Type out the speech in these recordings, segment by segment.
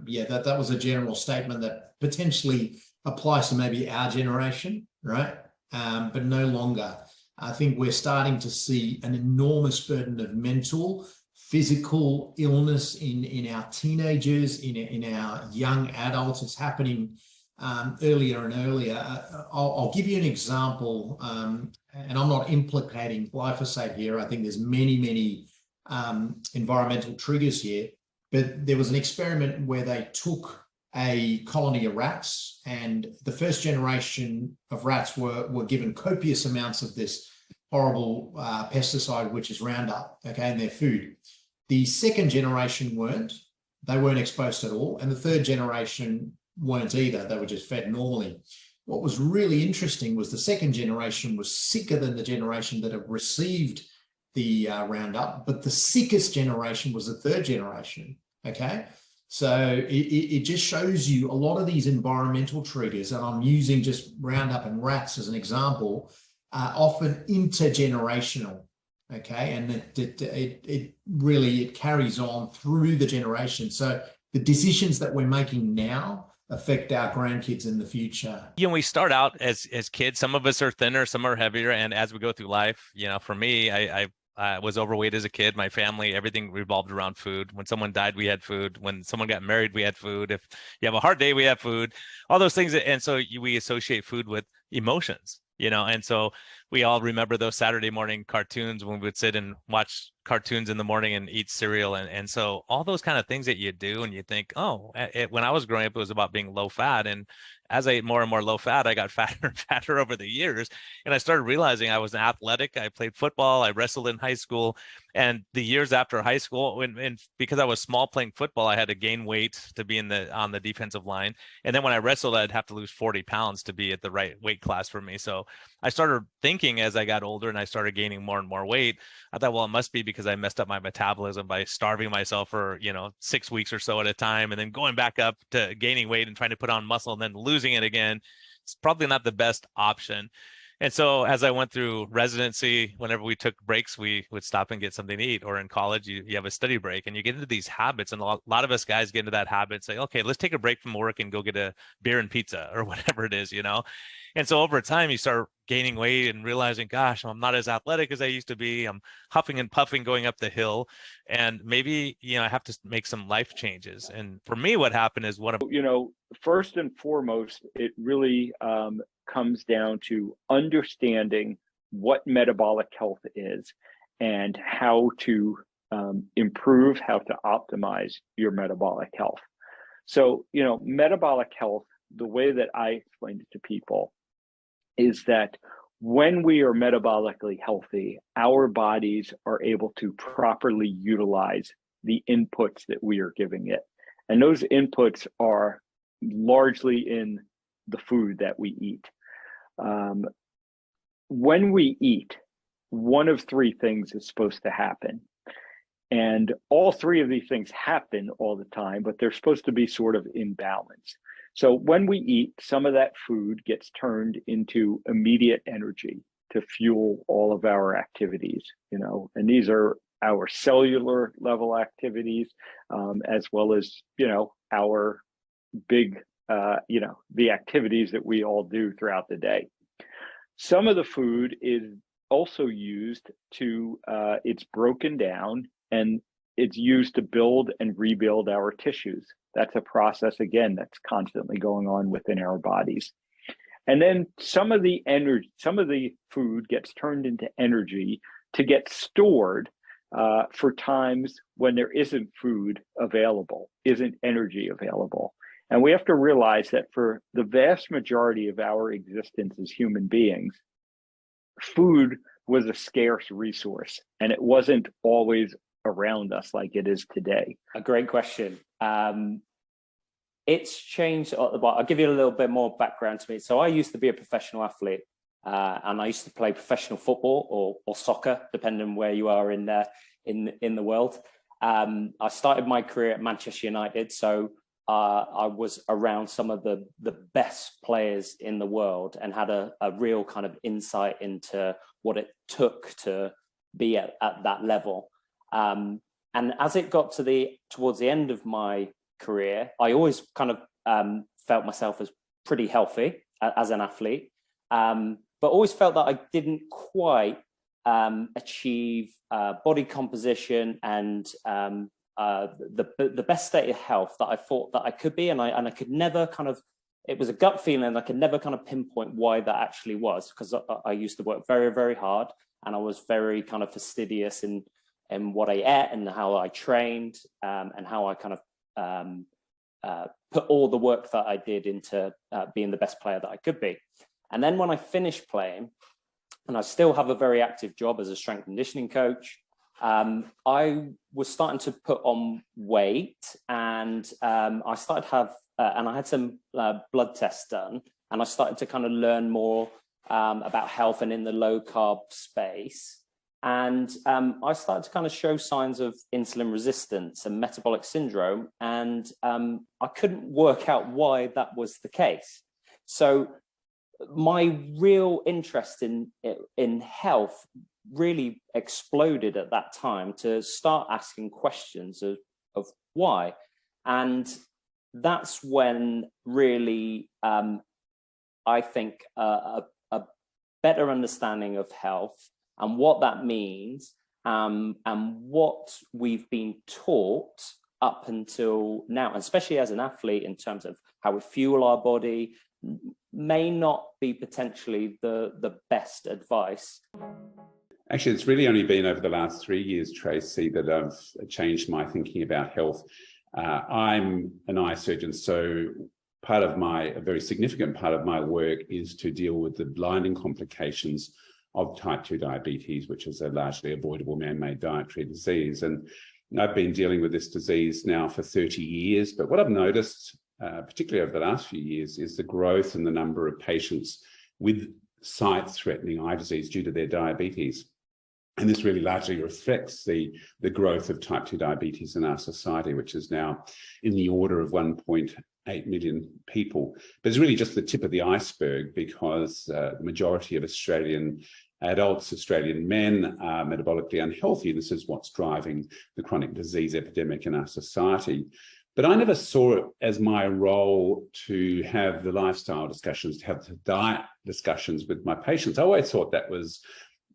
yeah, that was a general statement that potentially applies to maybe our generation, right? But no longer. I think we're starting to see an enormous burden of mental, physical illness in our teenagers, in our young adults. It's happening earlier and earlier. I'll give you an example, and I'm not implicating glyphosate here. I think there's many environmental triggers here, but there was an experiment where they took a colony of rats, and the first generation of rats were given copious amounts of this horrible pesticide, which is Roundup, okay, in their food. The second generation weren't. They weren't exposed at all, and the third generation weren't either. They were just fed normally. What was really interesting was the second generation was sicker than the generation that had received the Roundup, but the sickest generation was the third generation, okay? So it just shows you a lot of these environmental triggers, and I'm using just Roundup and rats as an example, are often intergenerational, okay? And it really carries on through the generation. So the decisions that we're making now affect our grandkids in the future. You know, we start out as kids. Some of us are thinner, some are heavier, and as we go through life, you know, for me, I was overweight as a kid. My family, everything revolved around food. When someone died, we had food. When someone got married, we had food. If you have a hard day, we have food. All those things, and so we associate food with emotions, you know. And so we all remember those Saturday morning cartoons when we would sit and watch cartoons in the morning and eat cereal, and so all those kind of things that you do, and you think, oh, when I was growing up, it was about being low fat, and as I ate more and more low fat, I got fatter and fatter over the years, and I started realizing I was athletic. I played football, I wrestled in high school, and the years after high school, and because I was small playing football, I had to gain weight to be on the defensive line, and then when I wrestled, I'd have to lose 40 pounds to be at the right weight class for me. So I started thinking as I got older and I started gaining more and more weight, I thought, well, it must be because I messed up my metabolism by starving myself for, 6 weeks or so at a time, and then going back up to gaining weight and trying to put on muscle and then losing it again. It's probably not the best option. And so as I went through residency, whenever we took breaks, we would stop and get something to eat. Or in college, you have a study break and you get into these habits. And a lot of us guys get into that habit, say, okay, let's take a break from work and go get a beer and pizza or whatever it is, you know? And so over time, you start gaining weight and realizing, gosh, I'm not as athletic as I used to be. I'm huffing and puffing going up the hill. And maybe, I have to make some life changes. And for me, what happened is first and foremost, it really comes down to understanding what metabolic health is and how to improve, how to optimize your metabolic health. So, metabolic health, the way that I explain it to people is that when we are metabolically healthy, our bodies are able to properly utilize the inputs that we are giving it. And those inputs are largely in the food that we eat. When we eat, one of three things is supposed to happen. And all three of these things happen all the time, but they're supposed to be sort of in balance. So when we eat, some of that food gets turned into immediate energy to fuel all of our activities, and these are our cellular level activities, as well as, our big, the activities that we all do throughout the day. Some of the food is also used to, it's broken down and it's used to build and rebuild our tissues. That's a process, again, that's constantly going on within our bodies. And then some of the food gets turned into energy to get stored for times when there isn't food available, isn't energy available. And we have to realize that for the vast majority of our existence as human beings, food was a scarce resource, and it wasn't always around us like it is today. A great question. It's changed. I'll give you a little bit more background to me. So I used to be a professional athlete, and I used to play professional football or soccer, depending on where you are in the world. I started my career at Manchester United, so I was around some of the best players in the world and had a real kind of insight into what it took to be at that level. And as it got towards the end of my career, I always kind of felt myself as pretty healthy as an athlete, but always felt that I didn't quite achieve body composition and the best state of health that I thought that I could be, and I could never kind of, it was a gut feeling, and I could never kind of pinpoint why that actually was, because I used to work very, very hard, and I was very kind of fastidious in what I ate and how I trained, and how I kind of put all the work that I did into being the best player that I could be. And then when I finished playing, and I still have a very active job as a strength and conditioning coach, I was starting to put on weight, and I started to have, and I had some blood tests done, and I started to kind of learn more about health and in the low carb space. And I started to kind of show signs of insulin resistance and metabolic syndrome, and I couldn't work out why that was the case. So my real interest in health really exploded at that time, to start asking questions of why. And that's when really I think a better understanding of health and what that means, and what we've been taught up until now, especially as an athlete, in terms of how we fuel our body, may not be potentially the best advice. Actually, it's really only been over the last 3 years, Tracy, that I've changed my thinking about health. I'm an eye surgeon, so a very significant part of my work is to deal with the blinding complications of type 2 diabetes, which is a largely avoidable man-made dietary disease. And I've been dealing with this disease now for 30 years. But what I've noticed, particularly over the last few years, is the growth in the number of patients with sight-threatening eye disease due to their diabetes. And this really largely reflects the growth of type 2 diabetes in our society, which is now in the order of 1.8 million people. But it's really just the tip of the iceberg, because the majority of Australian adults, Australian men, are metabolically unhealthy. This is what's driving the chronic disease epidemic in our society. But I never saw it as my role to have the lifestyle discussions, to have the diet discussions with my patients. I always thought that was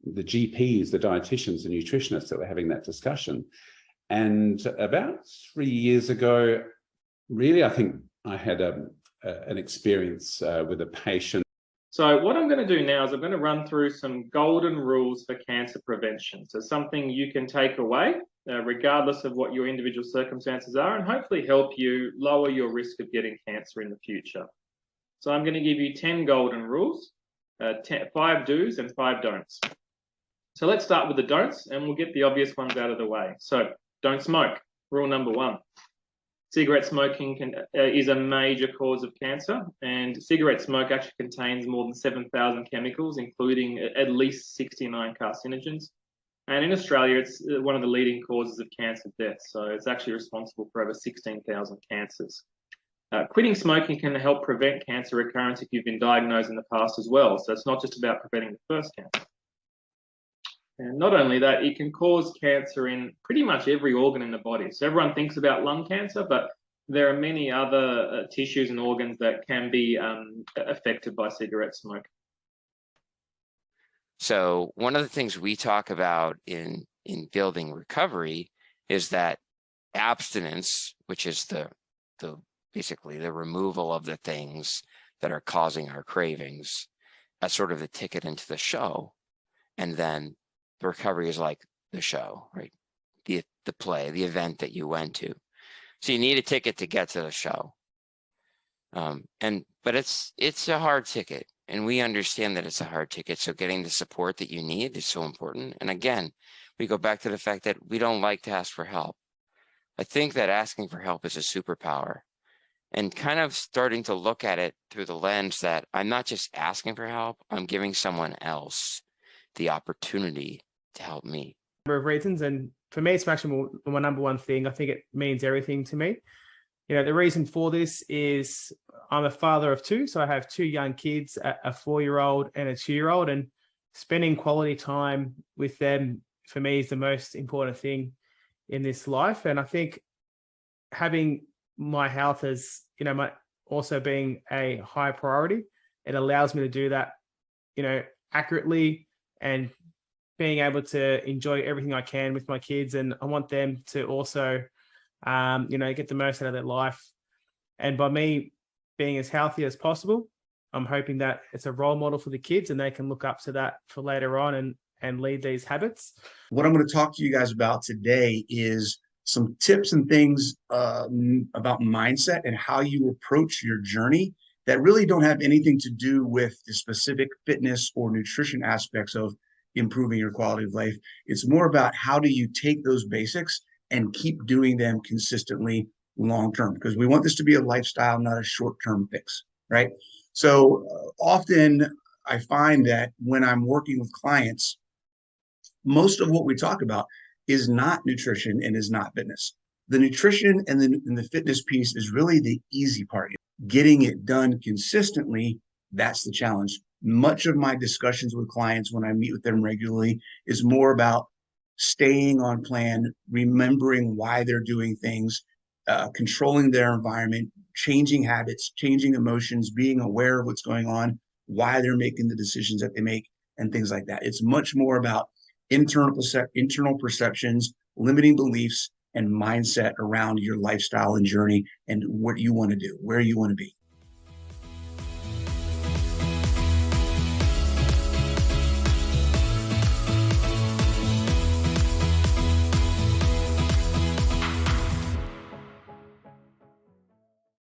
the GPs, the dietitians, the nutritionists that were having that discussion. And about 3 years ago, really, I think I had an experience with a patient. So what I'm going to do now is I'm going to run through some golden rules for cancer prevention. So something you can take away, regardless of what your individual circumstances are, and hopefully help you lower your risk of getting cancer in the future. So I'm going to give you 10 golden rules, 5 do's and 5 don'ts. So let's start with the don'ts, and we'll get the obvious ones out of the way. So don't smoke, rule number 1. Cigarette smoking is a major cause of cancer, and cigarette smoke actually contains more than 7,000 chemicals, including at least 69 carcinogens. And in Australia, it's one of the leading causes of cancer deaths. So it's actually responsible for over 16,000 cancers. Quitting smoking can help prevent cancer recurrence if you've been diagnosed in the past as well. So it's not just about preventing the first cancer. And not only that, it can cause cancer in pretty much every organ in the body. So everyone thinks about lung cancer, but there are many other tissues and organs that can be affected by cigarette smoke. So one of the things we talk about in building recovery is that abstinence, which is basically the removal of the things that are causing our cravings, as sort of the ticket into the show. And then the recovery is like the show, right? The play, the event that you went to. So you need a ticket to get to the show. But it's a hard ticket, and we understand that it's a hard ticket. So getting the support that you need is so important. And again, we go back to the fact that we don't like to ask for help. I think that asking for help is a superpower, and kind of starting to look at it through the lens that I'm not just asking for help, I'm giving someone else the opportunity to help me. Number of reasons, and for me, it's actually my number one thing. I think it means everything to me. You know, the reason for this is I'm a father of 2, so I have 2 young kids, a 4-year-old and a 2-year-old, and spending quality time with them for me is the most important thing in this life. And I think having my health as, my also being a high priority, it allows me to do that, accurately and being able to enjoy everything I can with my kids. And I want them to also, get the most out of their life. And by me being as healthy as possible, I'm hoping that it's a role model for the kids and they can look up to that for later on and lead these habits. What I'm going to talk to you guys about today is some tips and things about mindset and how you approach your journey that really don't have anything to do with the specific fitness or nutrition aspects of improving your quality of life. It's more about how do you take those basics and keep doing them consistently long-term, because we want this to be a lifestyle, not a short-term fix, right? So often I find that when I'm working with clients, most of what we talk about is not nutrition and is not fitness. The nutrition and the fitness piece is really the easy part. Getting it done consistently, that's the challenge. Much of my discussions with clients when I meet with them regularly is more about staying on plan, remembering why they're doing things, controlling their environment, changing habits, changing emotions, being aware of what's going on, why they're making the decisions that they make, and things like that. It's much more about internal perceptions, limiting beliefs, and mindset around your lifestyle and journey and what you want to do, where you want to be.